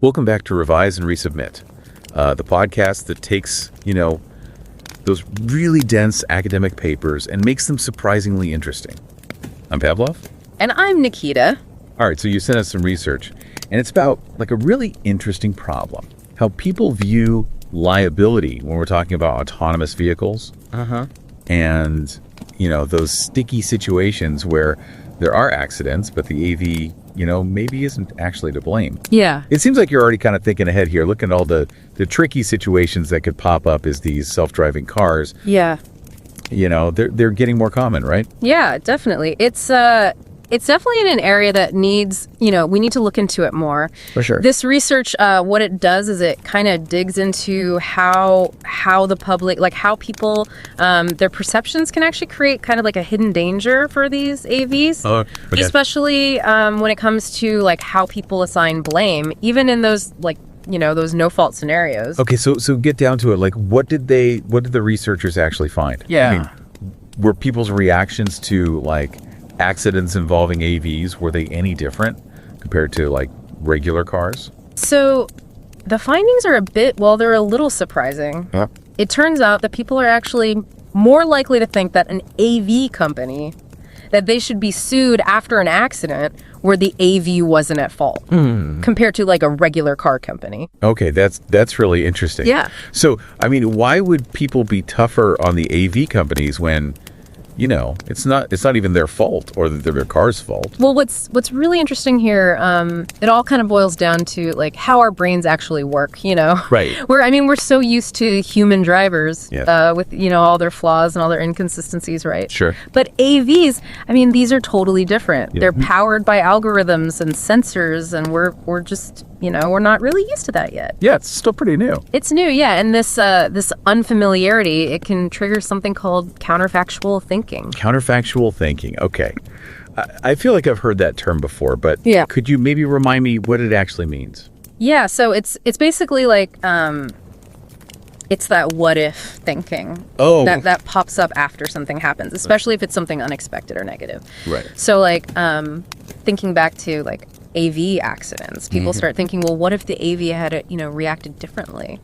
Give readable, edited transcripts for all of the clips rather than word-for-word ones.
Welcome back to Revise and Resubmit, the podcast that takes, those really dense academic papers and makes them surprisingly interesting. I'm Pavlov. And I'm Nikita. All right, so you sent us some research, and it's about like a really interesting problem. How people view liability when we're talking about autonomous vehicles. And, those sticky situations where there are accidents, but the AV, maybe isn't actually to blame. Yeah. It seems like you're already kind of thinking ahead here, looking at all the tricky situations that could pop up as these self-driving cars. Yeah. They're getting more common, right? Yeah, definitely. It's definitely in an area that needs, we need to look into it more. For sure. This research, what it does is it kind of digs into how the public, like how people, their perceptions can actually create kind of like a hidden danger for these AVs. Oh, okay. Especially when it comes to like how people assign blame, even in those like, those no-fault scenarios. Okay, so get down to it. Like, what did the researchers actually find? Yeah. Were people's reactions to like accidents involving AVs, were they any different compared to like regular cars? So the findings are they're a little surprising. Yeah. It turns out that people are actually more likely to think that an AV company, that they should be sued after an accident where the AV wasn't at fault compared to like a regular car company. Okay, that's really interesting. Yeah. So, why would people be tougher on the AV companies when it's not even their fault or their car's fault? Well, what's really interesting here, it all kind of boils down to like how our brains actually work, Right. We're so used to human drivers, Yeah. with, all their flaws and all their inconsistencies, right? Sure. But AVs, these are totally different. Yeah. They're powered by algorithms and sensors, and we're just, we're not really used to that yet. Yeah, it's still pretty new. It's new, yeah. And this unfamiliarity, it can trigger something called counterfactual thinking. Counterfactual thinking. Okay. I feel like I've heard that term before, but Yeah. could you maybe remind me what it actually means? Yeah, so it's basically like it's that what if thinking that pops up after something happens, especially if it's something unexpected or negative. Right. So like thinking back to like AV accidents, people start thinking, well, what if the AV had reacted differently?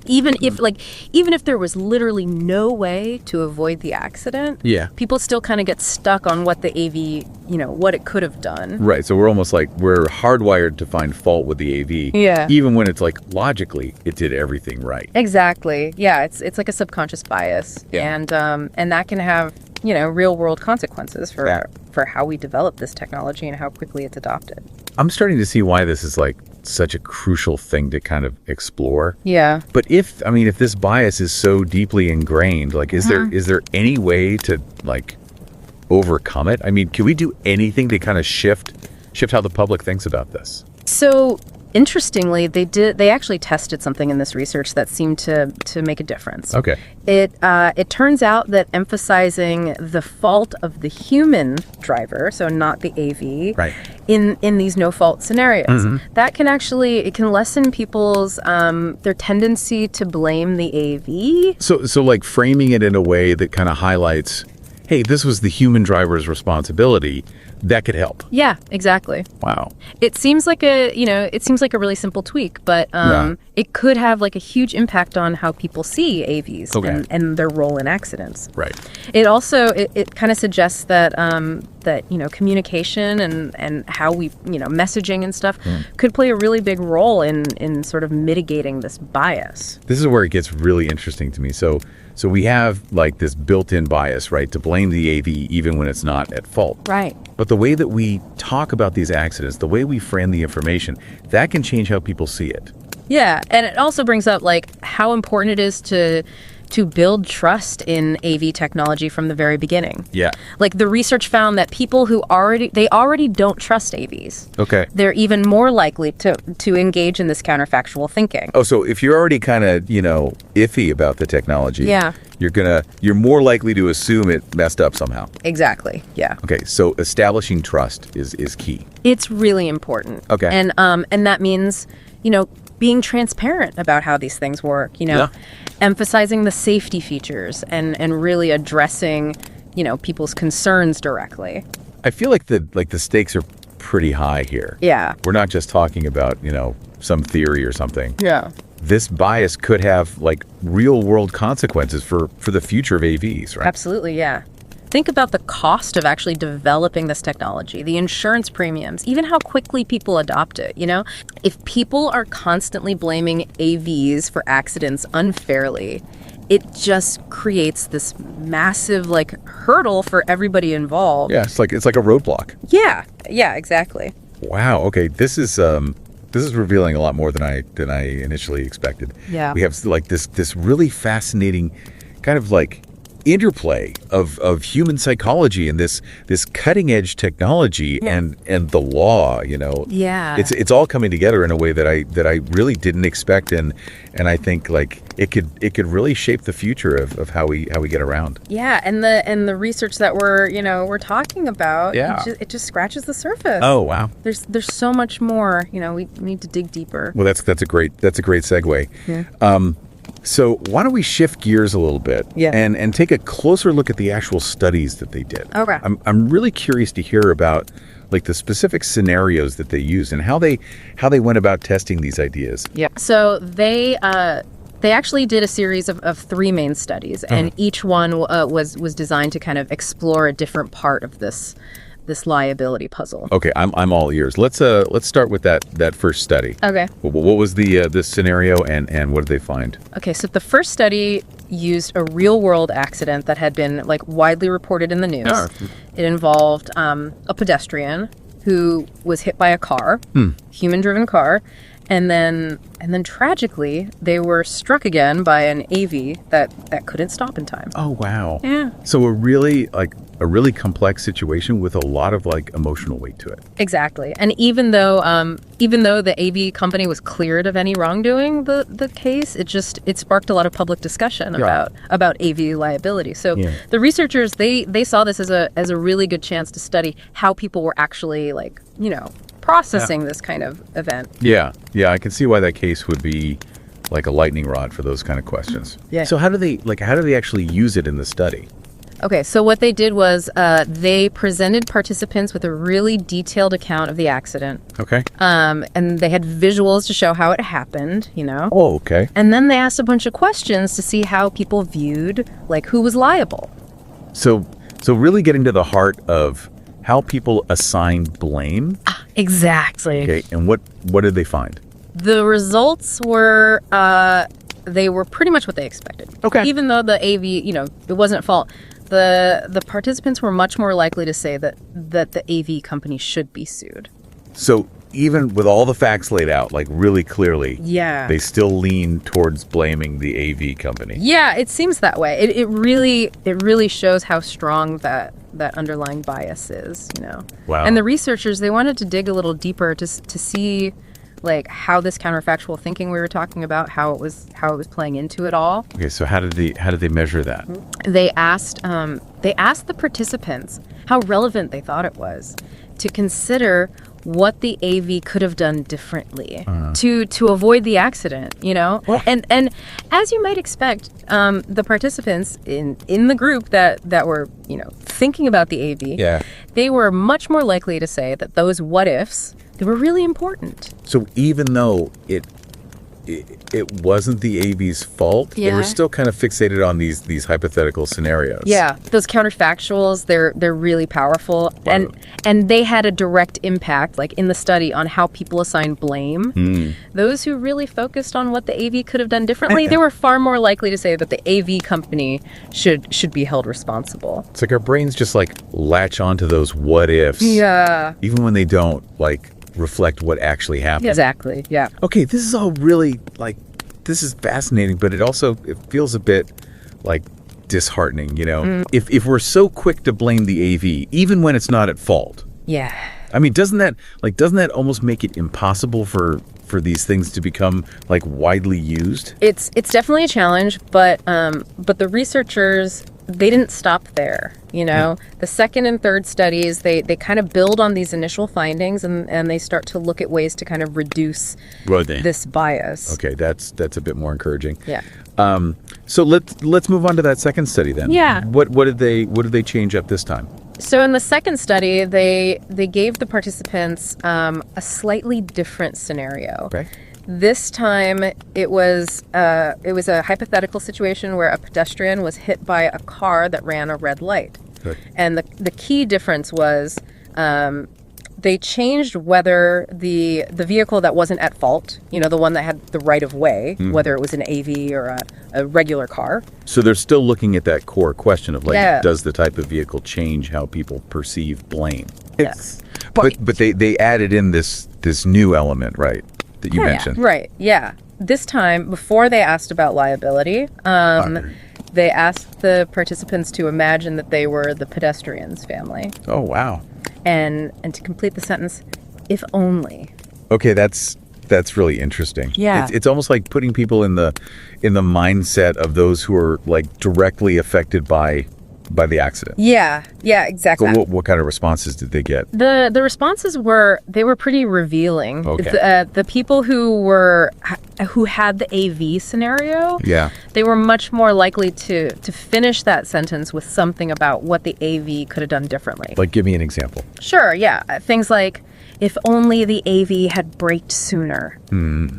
Even if there was literally no way to avoid the accident, Yeah. people still kind of get stuck on what the AV, what it could have done. Right. So we're almost like we're hardwired to find fault with the AV. Yeah. Even when it's like logically it did everything right. Exactly. Yeah, it's like a subconscious bias. Yeah. And that can have, real world consequences for how we develop this technology and how quickly it's adopted. I'm starting to see why this is like such a crucial thing to kind of explore. Yeah. But if this bias is so deeply ingrained, like is there any way to like overcome it? Can we do anything to kind of shift how the public thinks about this? So interestingly, they actually tested something in this research that seemed to make a difference. Okay. It turns out that emphasizing the fault of the human driver, so not the AV, Right. in these no-fault scenarios, that can lessen people's their tendency to blame the AV. So like framing it in a way that kind of highlights, hey, this was the human driver's responsibility. That could help. Yeah, exactly. Wow. It seems like a really simple tweak, but it could have like a huge impact on how people see AVs and their role in accidents. Right. It also it kind of suggests that communication and how we messaging and stuff could play a really big role in sort of mitigating this bias. This is where it gets really interesting to me. So we have like this built-in bias, right, to blame the AV even when it's not at fault. Right. But the way that we talk about these accidents, the way we frame the information, that can change how people see it. Yeah, and it also brings up like how important it is to build trust in AV technology from the very beginning. Yeah. Like the research found that people who already don't trust AVs. Okay. They're even more likely to engage in this counterfactual thinking. Oh, so if you're already kind of, iffy about the technology, Yeah. you're more likely to assume it messed up somehow. Exactly. Yeah. Okay, so establishing trust is key. It's really important. Okay. And that means, being transparent about how these things work, Yeah. emphasizing the safety features and really addressing, people's concerns directly. I feel like the stakes are pretty high here. Yeah. We're not just talking about, some theory or something, Yeah. this bias could have like real world consequences for the future of AVs, right? Absolutely, yeah. Think about the cost of actually developing this technology, the insurance premiums, even how quickly people adopt it, you know? If people are constantly blaming AVs for accidents unfairly, it just creates this massive like hurdle for everybody involved. Yeah, it's like a roadblock. Yeah, exactly. Wow. Okay, this is revealing a lot more than I initially expected. Yeah. We have like this really fascinating kind of like interplay of human psychology and this cutting edge technology and the law, you know. Yeah. It's all coming together in a way that I really didn't expect, and I think like it could really shape the future of how we get around. Yeah, and the research that we're talking about, Yeah. it just scratches the surface. Oh, wow. There's so much more, we need to dig deeper. Well, that's a great segue. Yeah. So why don't we shift gears a little bit and take a closer look at the actual studies that they did. Okay. I'm really curious to hear about like the specific scenarios that they used and how they went about testing these ideas. Yeah. So they actually did a series of three main studies, and each one was designed to kind of explore a different part of this liability puzzle. Okay, I'm all ears. Let's start with that first study. Okay. What was this scenario and what did they find? Okay, so the first study used a real world accident that had been like widely reported in the news. Oh. It involved a pedestrian who was hit by a car, human driven car, and then tragically they were struck again by an AV that couldn't stop in time. Oh, wow. Yeah. So a really complex situation with a lot of like emotional weight to it. Exactly. And even though the AV company was cleared of any wrongdoing, the case, it sparked a lot of public discussion about AV liability. So the researchers, they saw this as a really good chance to study how people were actually like, processing this kind of event. Yeah, I can see why that case would be like a lightning rod for those kind of questions. Yeah. So how do they actually use it in the study? Okay, so what they did was they presented participants with a really detailed account of the accident. Okay. And they had visuals to show how it happened, Oh, okay. And then they asked a bunch of questions to see how people viewed, like, who was liable. So really getting to the heart of how people assign blame. Exactly. Okay, and what did they find? The results were they were pretty much what they expected. Okay. Even though the AV, it wasn't at fault. The participants were much more likely to say that the AV company should be sued. So even with all the facts laid out, like really clearly, they still lean towards blaming the AV company. Yeah, it seems that way. It really shows how strong that underlying bias is, Wow. And the researchers, they wanted to dig a little deeper to see like how this counterfactual thinking we were talking about, how it was playing into it all. Okay, so how did they measure that? They asked the participants how relevant they thought it was to consider what the AV could have done differently to avoid the accident, And as you might expect, the participants in the group that were, thinking about the AV, they were much more likely to say that those what ifs, they were really important. So even though it wasn't the AV's fault, they were still kind of fixated on these hypothetical scenarios. Yeah, those counterfactuals, they're really powerful, and they had a direct impact, like in the study, on how people assign blame. Those who really focused on what the AV could have done differently, they were far more likely to say that the AV company should be held responsible. It's like our brains just like latch onto those what ifs. Yeah. Even when they don't like reflect what actually happened. Exactly. Yeah. Okay, this is all really like, this is fascinating, but it feels a bit like disheartening, if we're so quick to blame the AV, even when it's not at fault. Yeah. I mean, doesn't that almost make it impossible for these things to become like widely used? It's definitely a challenge, but the researchers, they didn't stop there. The second and third studies, they kind of build on these initial findings and they start to look at ways to kind of reduce this bias. Okay, that's a bit more encouraging. Yeah. So let's move on to that second study then. Yeah. What did they change up this time? So in the second study, they gave the participants a slightly different scenario. Okay. This time it was a hypothetical situation where a pedestrian was hit by a car that ran a red light. Good. And the key difference was they changed whether the vehicle that wasn't at fault, the one that had the right of way, whether it was an AV or a regular car. So they're still looking at that core question of does the type of vehicle change how people perceive blame? Yes. But they added in this new element, right, that you mentioned. Right, yeah. This time, before they asked about liability, they asked the participants to imagine that they were the pedestrian's family. Oh, wow. And to complete the sentence, if only. Okay, that's really interesting. Yeah. It's almost like putting people in the mindset of those who are like directly affected by the accident. Yeah, exactly. So what kind of responses did they get? The responses were pretty revealing. Okay. The people who had the AV scenario, they were much more likely to finish that sentence with something about what the AV could have done differently. Like, give me an example. Sure, yeah. Things like, if only the AV had braked sooner,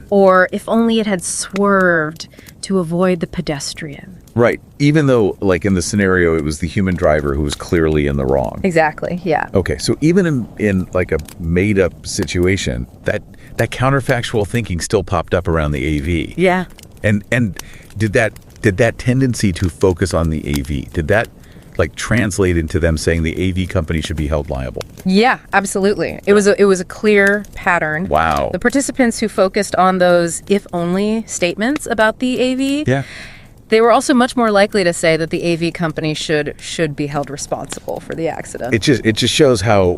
or if only it had swerved to avoid the pedestrian. Right. Even though, like in the scenario, it was the human driver who was clearly in the wrong. Exactly, yeah. Okay, so even in like a made-up situation, that counterfactual thinking still popped up around the AV. Yeah. And did that tendency to focus on the AV, did that like translate into them saying the AV company should be held liable? Yeah, absolutely. It was a clear pattern. Wow. The participants who focused on those if only statements about the AV, they were also much more likely to say that the AV company should be held responsible for the accident. It just shows how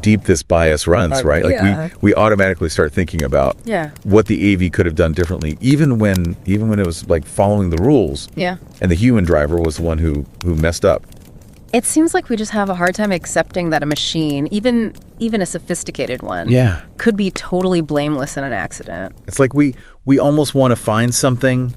deep this bias runs, right? Like we automatically start thinking about what the AV could have done differently, even when it was like following the rules. Yeah. And the human driver was the one who messed up. It seems like we just have a hard time accepting that a machine, even a sophisticated one, could be totally blameless in an accident. It's like we almost want to find something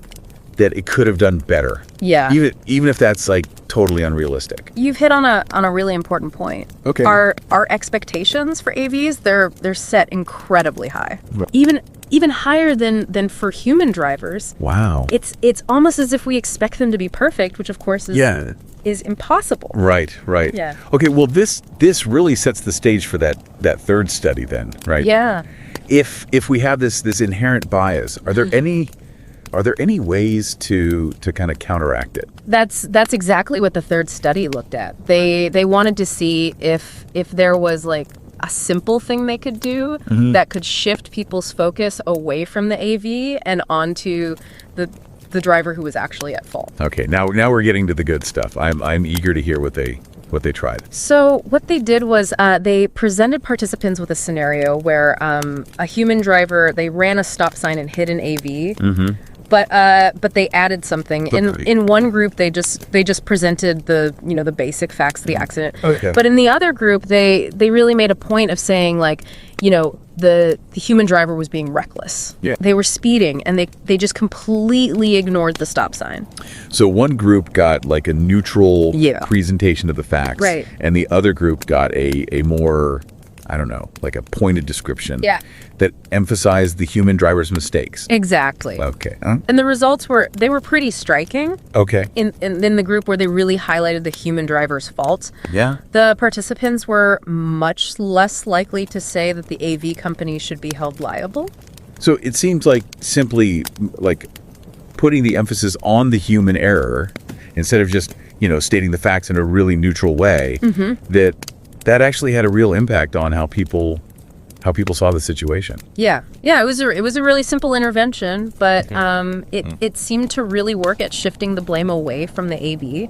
that it could have done better. Yeah. Even if that's like totally unrealistic. You've hit on a really important point. Okay. Our expectations for AVs, they're set incredibly high. Right. Even higher than for human drivers. Wow. It's almost as if we expect them to be perfect, which of course is impossible. Right. Yeah. Okay, well this really sets the stage for that third study then, right? Yeah. If we have this inherent bias, are there any ways to kind of counteract it? That's exactly what the third study looked at. They wanted to see if there was like a simple thing they could do that could shift people's focus away from the AV and onto the driver who was actually at fault. Okay, now we're getting to the good stuff. I'm eager to hear what they tried. So what they did was they presented participants with a scenario where a human driver, they ran a stop sign and hit an AV. But they added something. In one group, they just presented the basic facts of the accident. Okay. But in the other group, they really made a point of saying like, the human driver was being reckless. Yeah. They were speeding and they just completely ignored the stop sign. So one group got like a neutral presentation of the facts. Right. And the other group got a more, I don't know, like a pointed description that emphasized the human driver's mistakes. Exactly. Okay. And the results were pretty striking. Okay. In the group where they really highlighted the human driver's faults. Yeah. The participants were much less likely to say that the AV company should be held liable. So it seems like simply like putting the emphasis on the human error instead of just, stating the facts in a really neutral way, that actually had a real impact on how people saw the situation. Yeah. It was a really simple intervention, but it seemed to really work at shifting the blame away from the AV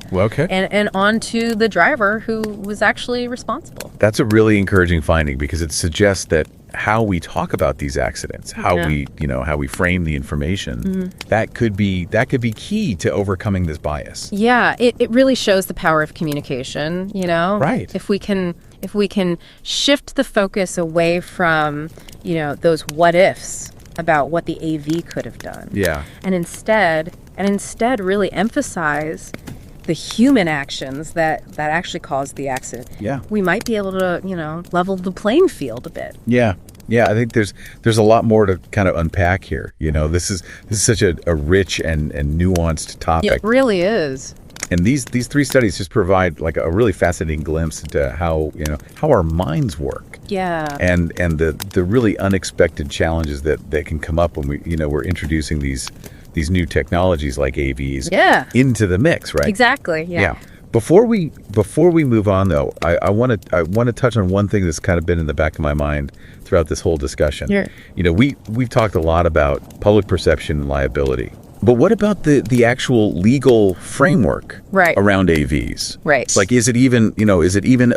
and onto the driver who was actually responsible. That's a really encouraging finding because it suggests that how we talk about these accidents, how we frame the information, that could be key to overcoming this bias. Yeah, it really shows the power of communication, Right. If we can shift the focus away from, those what ifs about what the AV could have done. Yeah. And instead really emphasize the human actions that actually caused the accident. Yeah. We might be able to, level the playing field a bit. Yeah. Yeah, I think there's a lot more to kind of unpack here. This is such a rich and nuanced topic. It really is. And these three studies just provide like a really fascinating glimpse into how our minds work. Yeah. And the really unexpected challenges that can come up when we're introducing these new technologies like AVs into the mix, right? Exactly. Yeah. Before we move on though, I want to touch on one thing that's kind of been in the back of my mind throughout this whole discussion. Yeah. We've talked a lot about public perception and liability. But what about the actual legal framework around AVs? Right. Like, is it even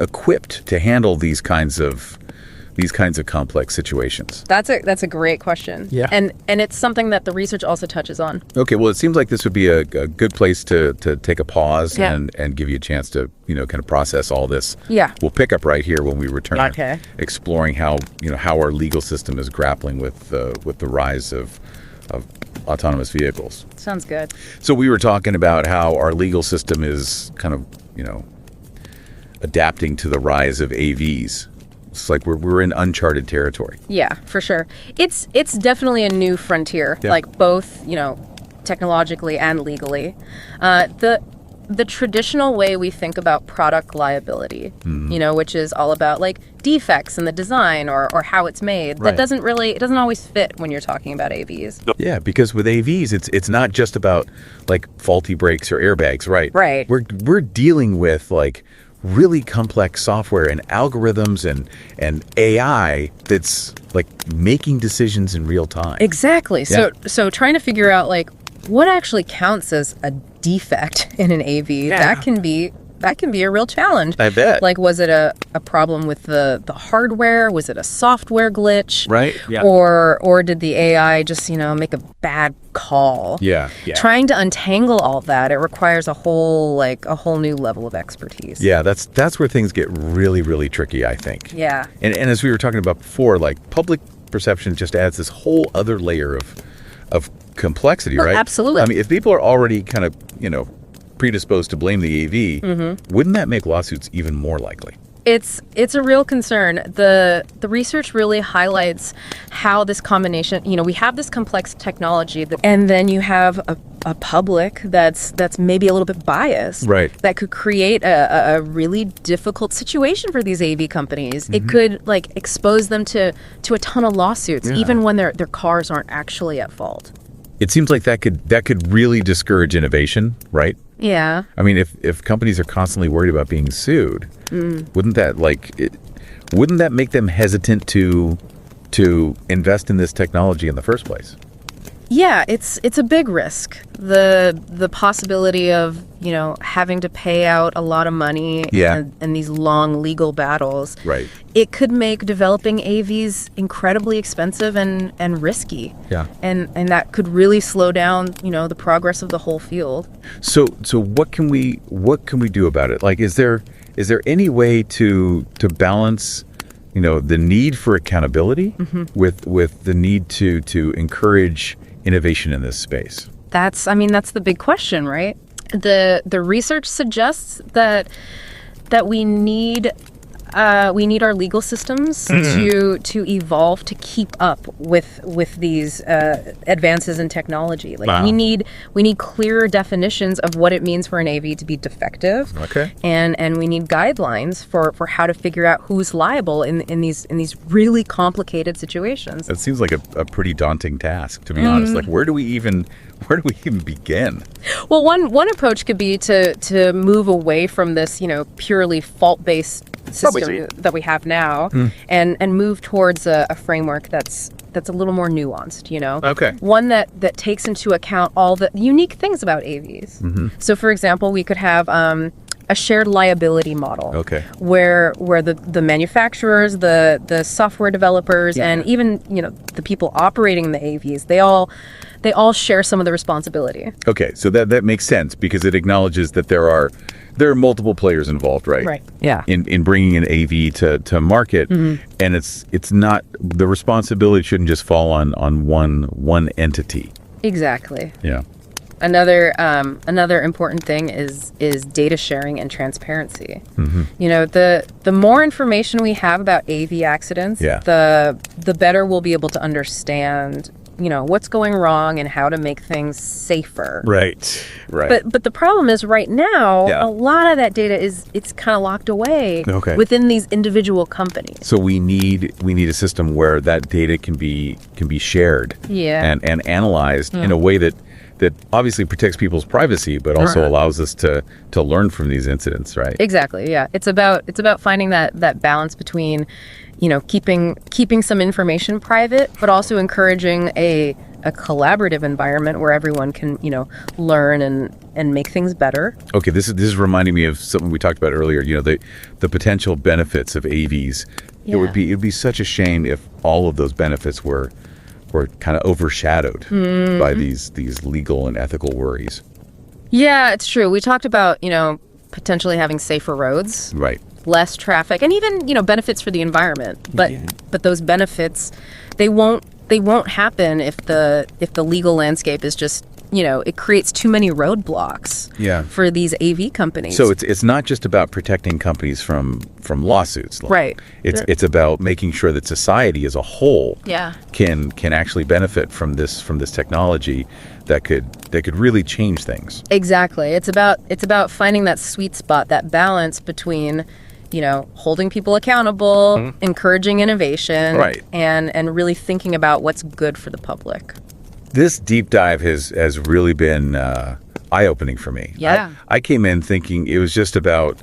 equipped to handle these kinds of complex situations? That's a great question. Yeah. And it's something that the research also touches on. Okay, well, it seems like this would be a good place to take a pause and give you a chance to kind of process all this. Yeah. We'll pick up right here when we return. Okay. Exploring how our legal system is grappling with the rise of autonomous vehicles. Sounds good. So we were talking about how our legal system is kind of adapting to the rise of AVs. It's like we're in uncharted territory. Yeah, for sure. It's definitely a new frontier, like both, technologically and legally. The traditional way we think about product liability, which is all about like defects in the design or how it's made, that doesn't always fit when you're talking about AVs. Yeah, because with AVs, it's not just about like faulty brakes or airbags, right? Right. We're dealing with like really complex software and algorithms and AI that's like making decisions in real time. Exactly. Yeah. So trying to figure out like what actually counts as a defect in an AV, that can be a real challenge. I bet. Like, was it a problem with the hardware? Was it a software glitch? Right. Yeah. Or did the AI just, make a bad call? Yeah. Yeah. Trying to untangle all that, it requires a whole new level of expertise. Yeah, that's where things get really, really tricky, I think. Yeah. And as we were talking about before, like public perception just adds this whole other layer of complexity, right? Absolutely. I mean, if people are already kind of, predisposed to blame the AV, wouldn't that make lawsuits even more likely? It's a real concern. The research really highlights how this combination, we have this complex technology, and then you have a public that's maybe a little bit biased. Right. That could create a really difficult situation for these AV companies. It could like expose them to a ton of lawsuits, even when their cars aren't actually at fault. It seems like that could really discourage innovation, right? Yeah. I mean, if companies are constantly worried about being sued, wouldn't that make them hesitant to invest in this technology in the first place? Yeah, it's a big risk. The possibility of, having to pay out a lot of money and these long legal battles. Right. It could make developing AVs incredibly expensive and risky. Yeah. And that could really slow down, the progress of the whole field. So what can we do about it? Like, is there any way to balance the need for accountability with the need to encourage innovation in this space? That's the big question, right? The research suggests that we need our legal systems to evolve to keep up with these advances in technology. Like we need clearer definitions of what it means for an AV to be defective. Okay. And we need guidelines for how to figure out who's liable in these really complicated situations. That seems like a pretty daunting task, to be honest. Like where do we even begin? Well, one approach could be to move away from this, purely fault-based system that we have now, and move towards a framework that's a little more nuanced, Okay. One that takes into account all the unique things about AVs. So, for example, we could have a shared liability model. Okay. Where the manufacturers, the software developers, and even the people operating the AVs, they all share some of the responsibility. Okay, so that makes sense because it acknowledges that there are multiple players involved, right? Right. Yeah. In bringing an AV to market, and it's not, the responsibility shouldn't just fall on one entity. Exactly. Yeah. Another important thing is data sharing and transparency. You know, the more information we have about AV accidents, the better we'll be able to understand, you know, what's going wrong and how to make things safer. Right. But the problem is right now, a lot of that data it's kind of locked away within these individual companies. So we need a system where that data can be shared and analyzed in a way that obviously protects people's privacy, but also allows us to learn from these incidents, right? Exactly. Yeah. It's about finding that balance between, you know, keeping some information private, but also encouraging a collaborative environment where everyone can, you know, learn and make things better. Okay, this is reminding me of something we talked about earlier. You know, the potential benefits of AVs. It'd be such a shame if all of those benefits were kind of overshadowed by these legal and ethical worries. Yeah, it's true. We talked about, you know, potentially having safer roads. Right. Less traffic, and even, you know, benefits for the environment. But those benefits, they won't happen if the legal landscape is just, you know, it creates too many roadblocks for these AV companies. So it's not just about protecting companies from lawsuits. Right. It's about making sure that society as a whole can actually benefit from this technology that could really change things. Exactly. It's about finding that sweet spot, that balance between, you know, holding people accountable, encouraging innovation, and really thinking about what's good for the public. This deep dive has really been eye-opening for me. Yeah. I came in thinking it was just about,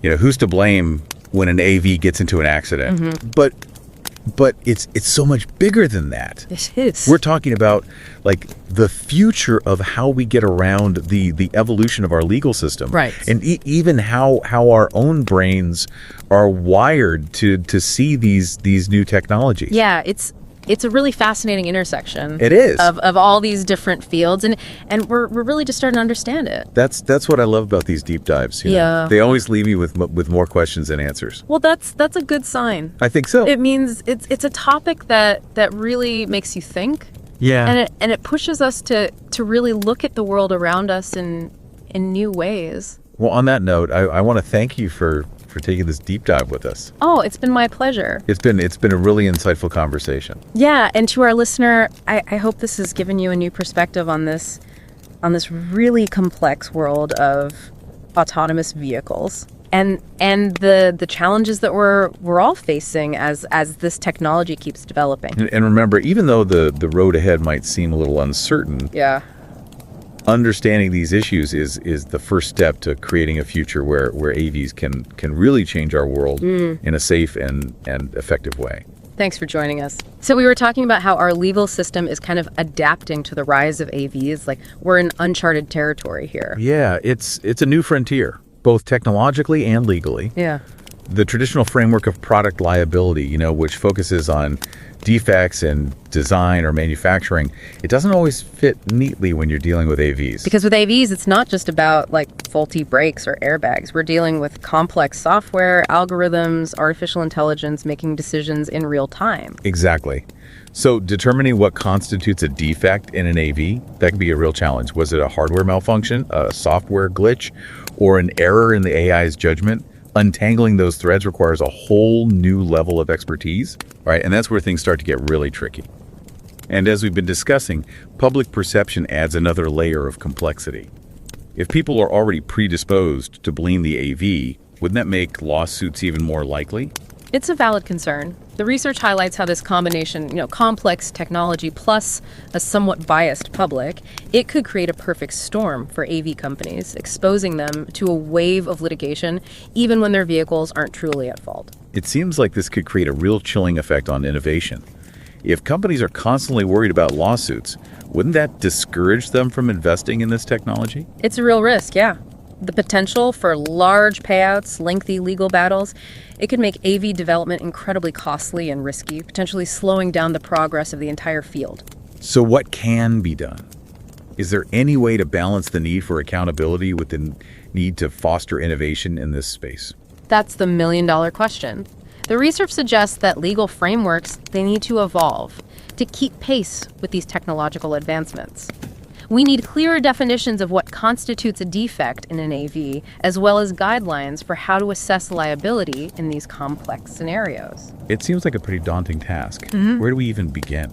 you know, who's to blame when an AV gets into an accident. But it's so much bigger than that. It is. We're talking about like the future of how we get around the evolution of our legal system. Right. And even how our own brains are wired to see these new technologies. Yeah, it's a really fascinating intersection. It is. Of all these different fields, and we're really just starting to understand it. That's what I love about these deep dives. You know? They always leave me with more questions than answers. Well, that's a good sign. I think so. It means it's a topic that really makes you think. Yeah. And it pushes us to really look at the world around us in new ways. Well, on that note, I want to thank you for taking this deep dive with us. Oh, it's been my pleasure. It's been a really insightful conversation. Yeah, and to our listener, I hope this has given you a new perspective on this really complex world of autonomous vehicles and the challenges that we're all facing as this technology keeps developing. And remember, even though the road ahead might seem a little uncertain, understanding these issues is the first step to creating a future where AVs can really change our world in a safe and effective way. Thanks for joining us. So we were talking about how our legal system is kind of adapting to the rise of AVs. Like, we're in uncharted territory here. Yeah, it's a new frontier, both technologically and legally. Yeah. The traditional framework of product liability, you know, which focuses on defects in design or manufacturing, it doesn't always fit neatly when you're dealing with AVs. Because with AVs, it's not just about like faulty brakes or airbags. We're dealing with complex software, algorithms, artificial intelligence, making decisions in real time. Exactly. So determining what constitutes a defect in an AV, that can be a real challenge. Was it a hardware malfunction, a software glitch, or an error in the AI's judgment? Untangling those threads requires a whole new level of expertise, right? And that's where things start to get really tricky. And as we've been discussing, public perception adds another layer of complexity. If people are already predisposed to blame the AV, wouldn't that make lawsuits even more likely? It's a valid concern. The research highlights how this combination, complex technology plus a somewhat biased public, it could create a perfect storm for AV companies, exposing them to a wave of litigation, even when their vehicles aren't truly at fault. It seems like this could create a real chilling effect on innovation. If companies are constantly worried about lawsuits, wouldn't that discourage them from investing in this technology? It's a real risk, yeah. The potential for large payouts, lengthy legal battles, it could make AV development incredibly costly and risky, potentially slowing down the progress of the entire field. So what can be done? Is there any way to balance the need for accountability with the need to foster innovation in this space? That's the million-dollar question. The research suggests that legal frameworks, they need to evolve to keep pace with these technological advancements. We need clearer definitions of what constitutes a defect in an AV, as well as guidelines for how to assess liability in these complex scenarios. It seems like a pretty daunting task. Where do we even begin?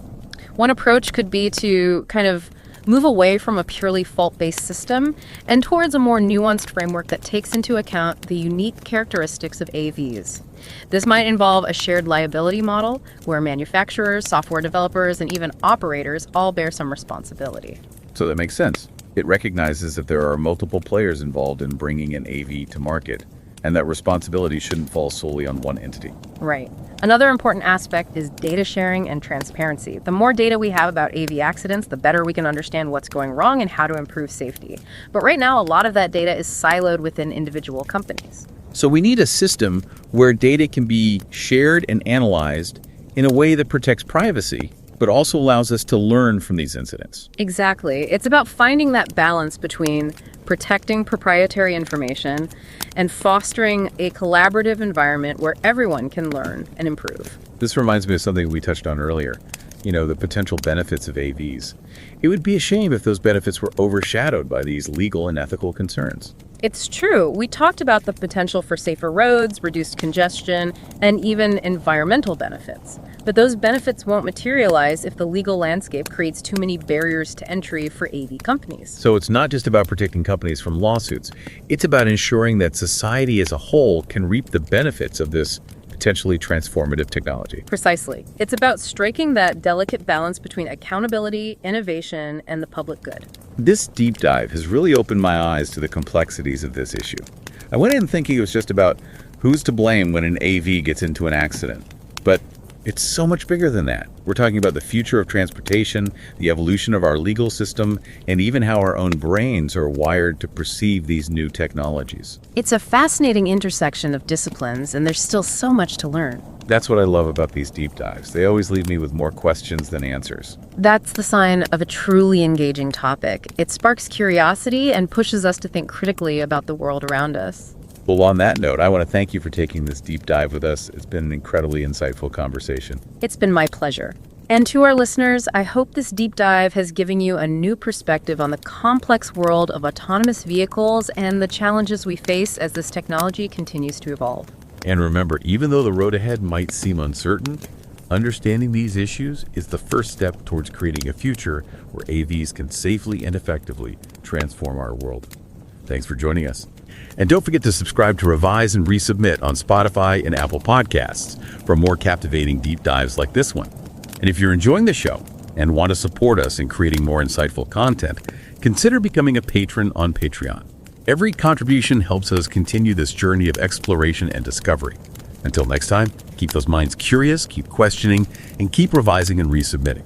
One approach could be to kind of move away from a purely fault-based system and towards a more nuanced framework that takes into account the unique characteristics of AVs. This might involve a shared liability model where manufacturers, software developers, and even operators all bear some responsibility. So that makes sense. It recognizes that there are multiple players involved in bringing an AV to market, and that responsibility shouldn't fall solely on one entity. Right. Another important aspect is data sharing and transparency. The more data we have about AV accidents, the better we can understand what's going wrong and how to improve safety. But right now, a lot of that data is siloed within individual companies. So we need a system where data can be shared and analyzed in a way that protects privacy, but also allows us to learn from these incidents. Exactly. It's about finding that balance between protecting proprietary information and fostering a collaborative environment where everyone can learn and improve. This reminds me of something we touched on earlier, the potential benefits of AVs. It would be a shame if those benefits were overshadowed by these legal and ethical concerns. It's true. We talked about the potential for safer roads, reduced congestion, and even environmental benefits. But those benefits won't materialize if the legal landscape creates too many barriers to entry for AV companies. So it's not just about protecting companies from lawsuits. It's about ensuring that society as a whole can reap the benefits of this potentially transformative technology. Precisely. It's about striking that delicate balance between accountability, innovation, and the public good. This deep dive has really opened my eyes to the complexities of this issue. I went in thinking it was just about who's to blame when an AV gets into an accident. But it's so much bigger than that. We're talking about the future of transportation, the evolution of our legal system, and even how our own brains are wired to perceive these new technologies. It's a fascinating intersection of disciplines, and there's still so much to learn. That's what I love about these deep dives. They always leave me with more questions than answers. That's the sign of a truly engaging topic. It sparks curiosity and pushes us to think critically about the world around us. Well, on that note, I want to thank you for taking this deep dive with us. It's been an incredibly insightful conversation. It's been my pleasure. And to our listeners, I hope this deep dive has given you a new perspective on the complex world of autonomous vehicles and the challenges we face as this technology continues to evolve. And remember, even though the road ahead might seem uncertain, understanding these issues is the first step towards creating a future where AVs can safely and effectively transform our world. Thanks for joining us. And don't forget to subscribe to Revise and Resubmit on Spotify and Apple Podcasts for more captivating deep dives like this one. And if you're enjoying the show and want to support us in creating more insightful content, consider becoming a patron on Patreon. Every contribution helps us continue this journey of exploration and discovery. Until next time, keep those minds curious, keep questioning, and keep revising and resubmitting.